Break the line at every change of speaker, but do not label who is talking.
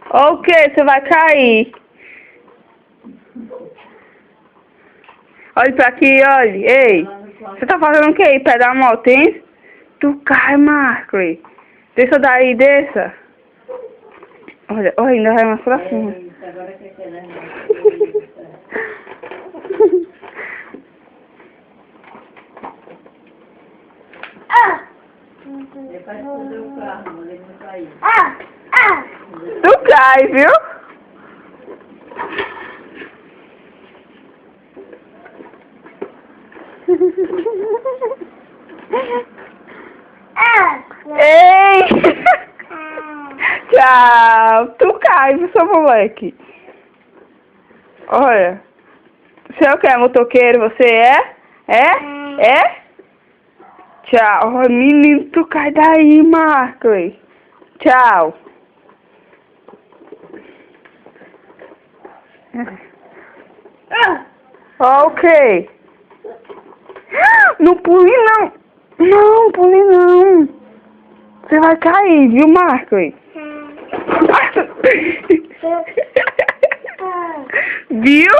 Ok, você vai cair. Olha pra aqui, olha. Ei, você tá fazendo o que aí, pé da moto, hein? Tu cai, Markley. Desça daí, desça. Olha, olha, ainda vai mais pra cima.
Agora que é né? Depois fazer o carro, ele não caiu.
Tu cai, viu? Ei! Tchau! Tu cai, viu, seu moleque? Olha. Você é o que? É motoqueiro? Você é? É? É? Tchau. Oh, menino, tu cai daí, Markley. Tchau. Ok. Não pule não. Não, pule não. Você vai cair, viu, Markley? Viu?